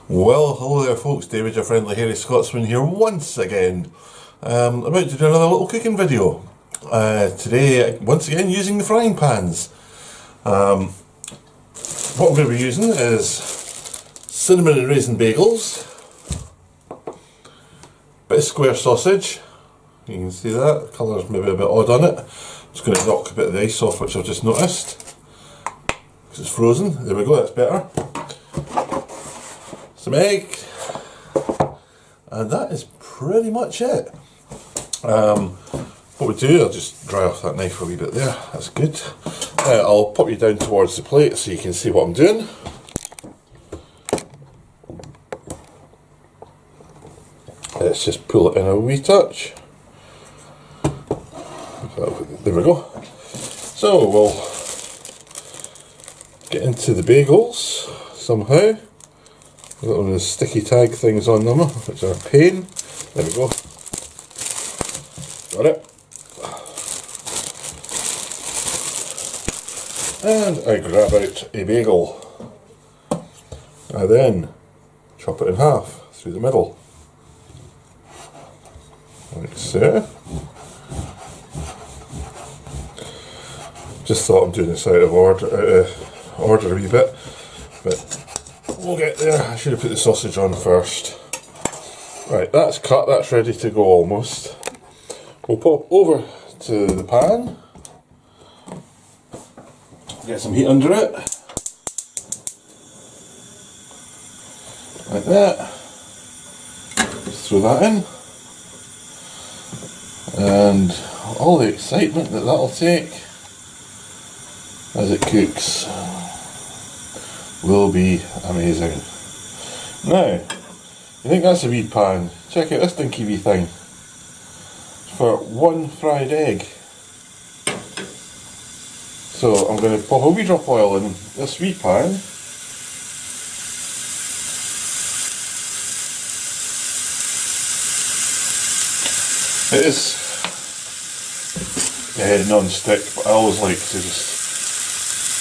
Well, hello there folks, David, your friendly hairy Scotsman here once again. About to do another little cooking video. Today, once again, using the frying pans. What I'm going to be using is cinnamon and raisin bagels, bit of square sausage, you can see that, the colour's maybe a bit odd on it. Just going to knock a bit of the ice off, which I've just noticed, because it's frozen. There we go, that's better. Some egg, and that is pretty much it. What we do, I'll just dry off that knife a wee bit there, that's good. I'll pop you down towards the plate so you can see what I'm doing. Let's just pull it in a wee touch. There we go. So we'll get into the bagels somehow. Got one of the sticky tag things on them, which are a pain. There we go. Got it. And I grab out a bagel. I then chop it in half through the middle. Like so. Just thought I'm doing this out of order a wee bit, but we'll get there. I should have put the sausage on first. Right, that's cut, that's ready to go almost. We'll pop over to the pan, get some heat under it, like that. Just throw that in, and all the excitement that that'll take as it cooks will be amazing. Now, you think that's a wee pan? Check out this dinky wee thing. It's for one fried egg. So I'm going to pop a wee drop of oil in this wee pan. It is non-stick, but I always like to just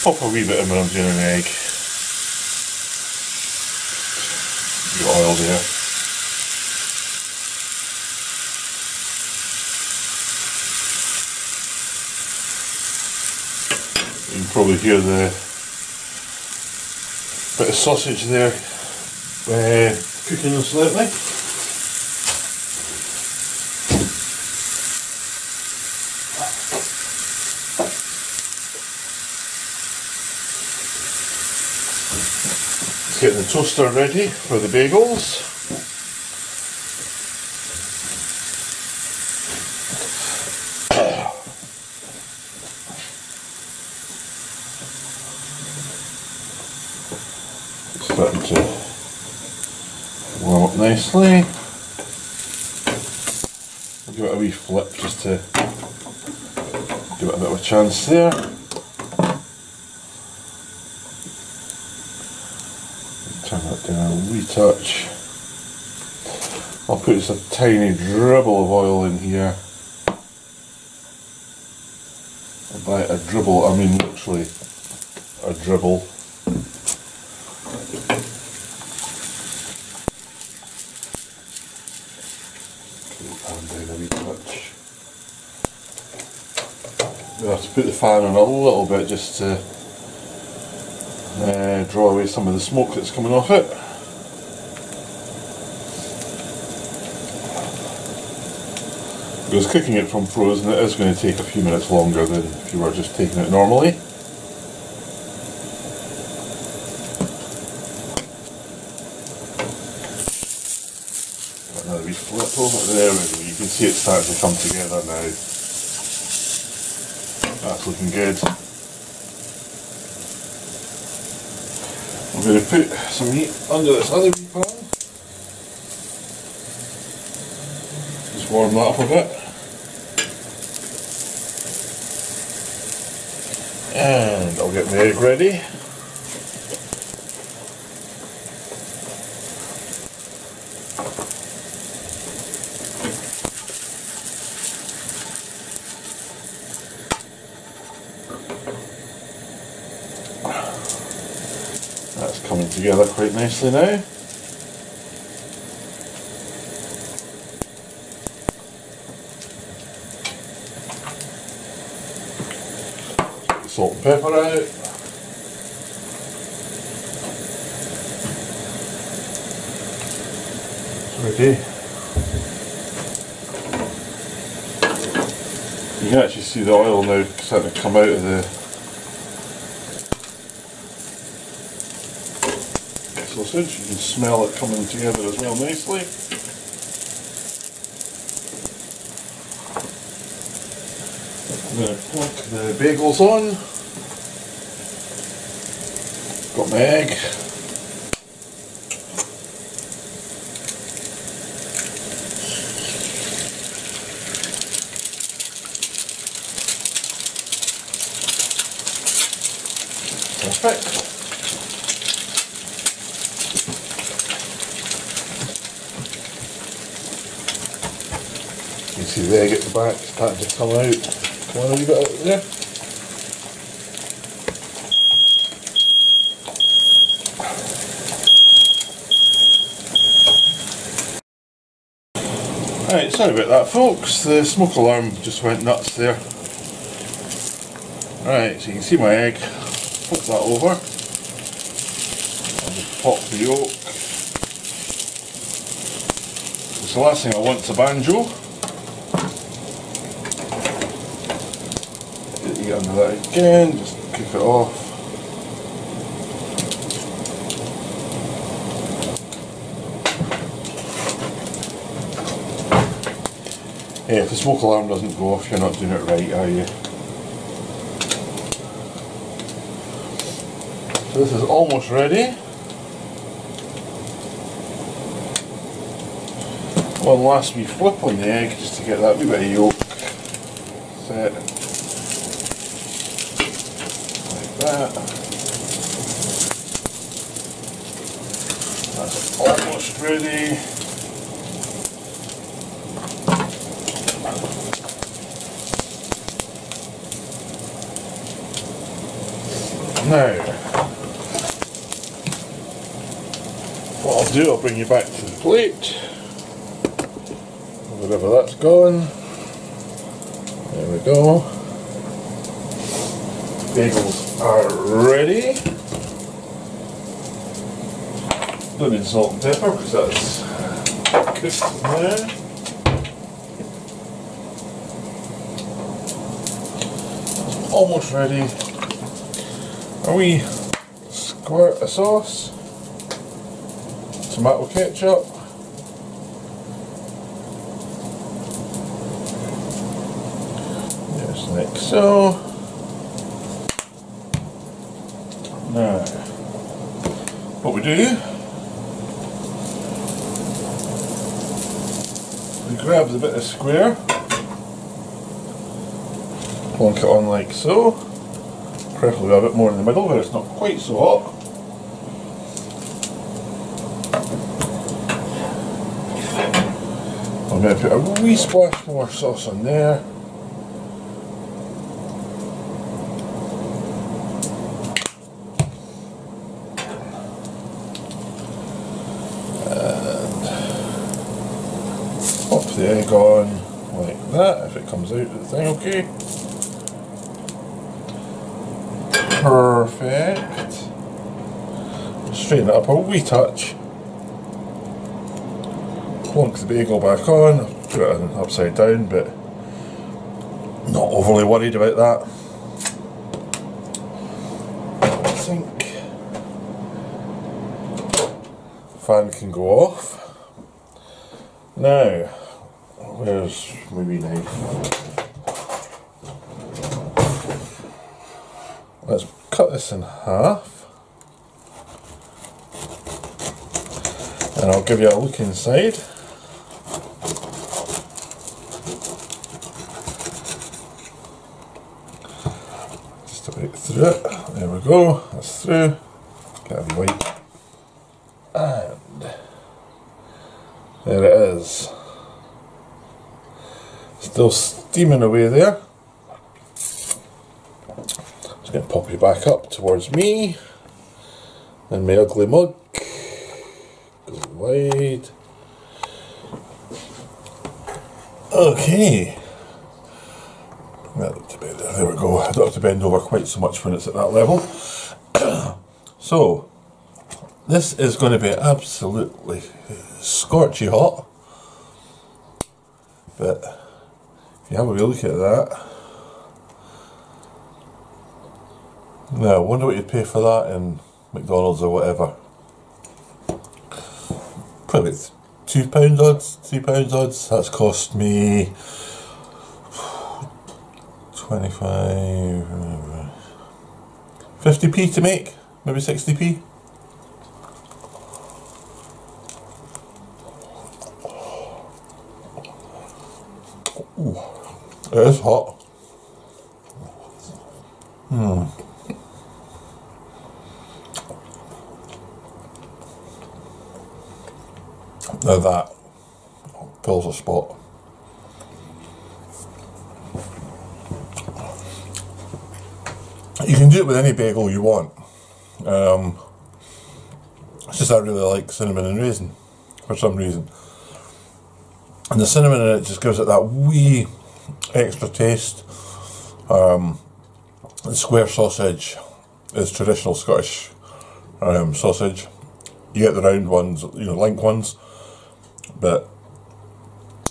pop a wee bit in when I'm doing an egg. Oil there. You can probably hear the bit of sausage there cooking slightly. Getting the toaster ready for the bagels. Starting to warm up nicely. I'll give it a wee flip just to give it a bit of a chance there. Turn that down a wee touch. I'll put just a tiny dribble of oil in here. And by a dribble I mean literally a dribble. Put the pan down a wee touch. You have to put the fan on a little bit just to draw away some of the smoke that's coming off it. Because cooking it from frozen, it is going to take a few minutes longer than if you were just taking it normally. Got another wee flip over there, you can see it starting to come together now. That's looking good. I'm going to put some meat under this other wee pan. Just warm that up a bit. And I'll get my egg ready. That's coming together quite nicely now. salt and pepper out. It's ready. You can actually see the oil now starting to come out of the... sausage. You can smell it coming together as well nicely. I'm going to plunk the bagels on. Got my egg. Perfect. You can see the egg at the back starting to come out. Come on a wee bit out there. Right, sorry about that folks, the smoke alarm just went nuts there. Right, so you can see my egg, flip that over, and just pop the yolk. So the last thing I want is a banjo. Get under that again, just cook it off. Hey, if the smoke alarm doesn't go off, you're not doing it right, are you? So this is almost ready. One last wee flip on the egg just to get that wee bit of yolk set. Like that. That's almost ready. Now, what I'll do, I'll bring you back to the plate, wherever that's gone. There we go. Bagels are ready. Don't need salt and pepper because that's cooked now. That's almost ready. A wee squirt of sauce, tomato ketchup, just like so. Now, what we do, we grab the bit of square, plonk it on like so. Preferably a bit more in the middle where it's not quite so hot. I'm going to put a wee splash more sauce on there. And pop the egg on like that if it comes out of the thing okay. Perfect. Straighten it up a wee touch. Plonk the bagel back on. Put it in upside down, but not overly worried about that. Sink. Fan can go off. Now, where's my wee knife? Let's cut this in half, and I'll give you a look inside. Just about through it. There we go, that's through. Get a wee wipe. And there it is. Still steaming away there. Going to pop you back up towards me and my ugly mug. Go wide. Okay. There we go. I don't have to bend over quite so much when it's at that level. So, this is going to be absolutely scorchy hot. But if you have a wee look at that, now I wonder what you'd pay for that in McDonald's or whatever. Probably £2 odds, £3 odds. That's cost me 25, 50p to make, maybe 60p. Ooh, it is hot. Now that fills a spot. You can do it with any bagel you want. It's just I really like cinnamon and raisin for some reason. And the cinnamon in it just gives it that wee extra taste. The square sausage is traditional Scottish sausage. You get the round ones, you know, link ones, but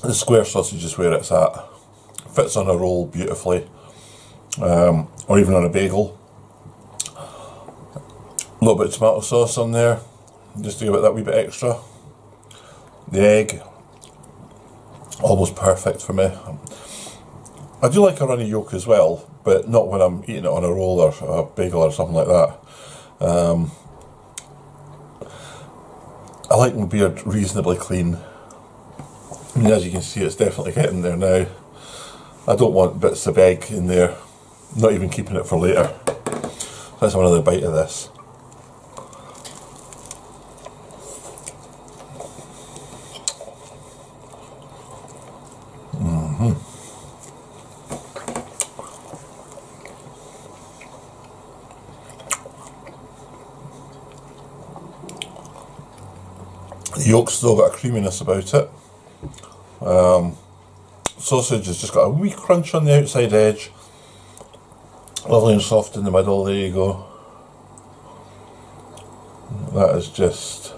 the square sausage is where it's at. Fits on a roll beautifully, or even on a bagel. A little bit of tomato sauce on there, just to give it that wee bit extra. The egg, almost perfect for me. I do like a runny yolk as well, but not when I'm eating it on a roll or a bagel or something like that. I like my beard reasonably clean. I mean, as you can see, it's definitely getting there now. I don't want bits of egg in there, not even keeping it for later. Let's have another bite of this. The yolk's still got a creaminess about it. Sausage has just got a wee crunch on the outside edge. Lovely and soft in the middle, there you go. That is just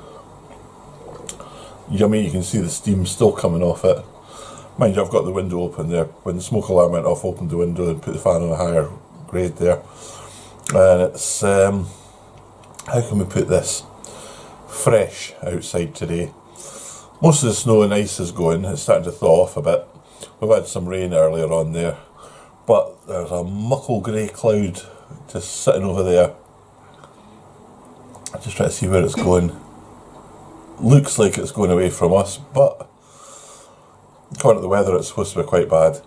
yummy. You can see the steam still coming off it. Mind you, I've got the window open there. When the smoke alarm went off, opened the window and put the fan on a higher grade there. And it's, how can we put this? Fresh outside today. Most of the snow and ice is going. It's starting to thaw off a bit. We've had some rain earlier on there, but there's a muckle grey cloud just sitting over there. I'm just trying to see where it's going. Looks like it's going away from us, but according to the weather it's supposed to be quite bad.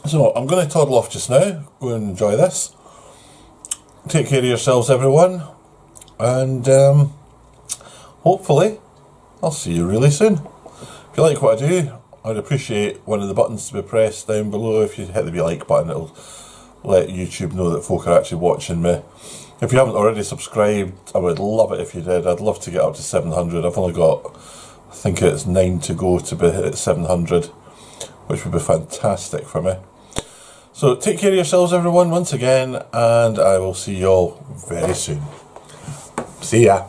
So I'm going to toddle off just now, go and enjoy this. Take care of yourselves, everyone, and hopefully I'll see you really soon. If you like what I do, I'd appreciate one of the buttons to be pressed down below. If you hit the like button, it'll let YouTube know that folk are actually watching me. If you haven't already subscribed, I would love it if you did. I'd love to get up to 700. I've only got, I think it's 9 to go to be at 700, which would be fantastic for me. So take care of yourselves, everyone, once again, and I will see you all very soon. See ya.